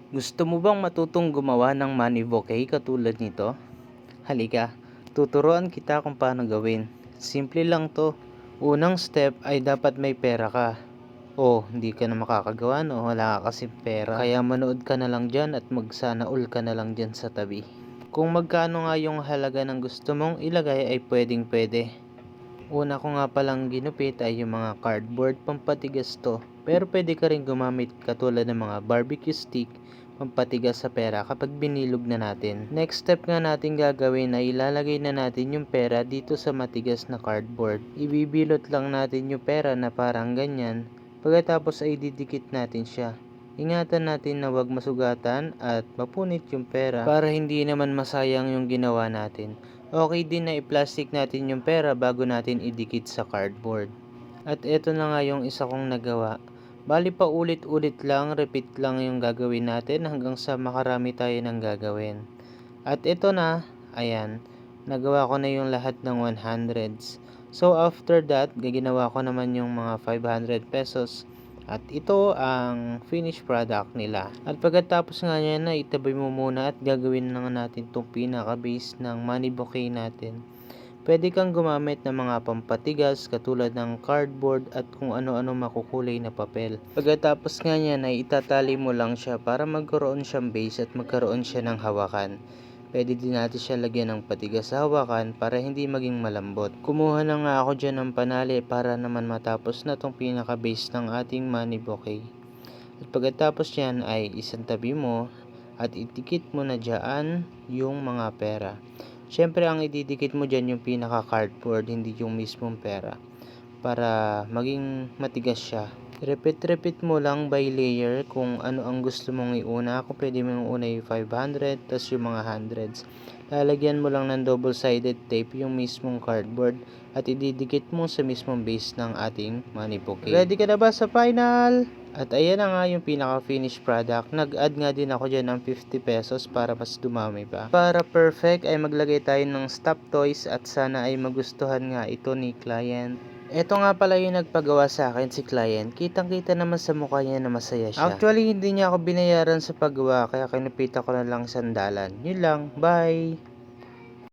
Gusto mo bang matutong gumawa ng money bouquet katulad nito? Halika, tuturuan kita kung paano gawin. Simple lang to. Unang step ay dapat may pera ka. Hindi ka na makakagawa no, wala ka kasing pera. Kaya manood ka na lang dyan at magsana all ka na lang dyan sa tabi. Kung magkano nga yung halaga ng gusto mong ilagay ay pwedeng pwede. Una ko nga palang ginupit ay yung mga cardboard, pampatigas to. Pero pwede ka rin gumamit katulad ng mga barbecue stick, pampatigas sa pera kapag binilog na natin. Next step nga natin gagawin ay ilalagay na natin yung pera dito sa matigas na cardboard. Ibibilot lang natin yung pera na parang ganyan, pagkatapos ay didikit natin siya. Ingatan natin na wag masugatan at mapunit yung pera para hindi naman masayang yung ginawa natin. Okay din na i-plastic natin yung pera bago natin idikit sa cardboard. At eto na nga yung isa kong nagawa. Bali pa ulit-ulit lang, repeat lang yung gagawin natin hanggang sa makarami tayo ng gagawin. At ito na, ayan, nagawa ko na yung lahat ng 100s. So after that, ginawa ko naman yung mga 500 pesos. At ito ang finished product nila. At pagkatapos nga yan na itabi mo muna at gagawin na natin itong pinaka-base ng money bouquet natin. Pwede kang gumamit ng mga pampatigas katulad ng cardboard at kung ano-ano makukulay na papel. Pagkatapos nga yan ay itatali mo lang siya para magkaroon siyang base at magkaroon siya ng hawakan. Pwede din natin siya lagyan ng patigas sa hawakan para hindi maging malambot. Kumuha na nga ako dyan ng panali para naman matapos na tong pinaka-base ng ating money bouquet. At pagkatapos yan ay isantabi mo at itikit mo na dyan yung mga pera. Siyempre ang ididikit mo dyan yung pinaka-cardboard, hindi yung mismong pera. Para maging matigas siya. Repeat mo lang by layer kung ano ang gusto mong iuna. Kung pwede mong una yung 500, tas yung mga hundreds. Lalagyan mo lang ng double-sided tape yung mismong cardboard at ididikit mo sa mismong base ng ating money bouquet. Ready ka na ba sa final? At ayan na nga yung pinaka-finished product. Nag-add nga din ako dyan ng 50 pesos para mas dumami pa. Para perfect ay maglagay tayo ng stop toys at sana ay magustuhan nga ito ni client. Ito nga pala yung nagpagawa sa akin si client. Kitang-kita naman sa mukha niya na masaya siya. Actually, hindi niya ako binayaran sa paggawa kaya kinupita ko na lang sandalan. Yun lang. Bye!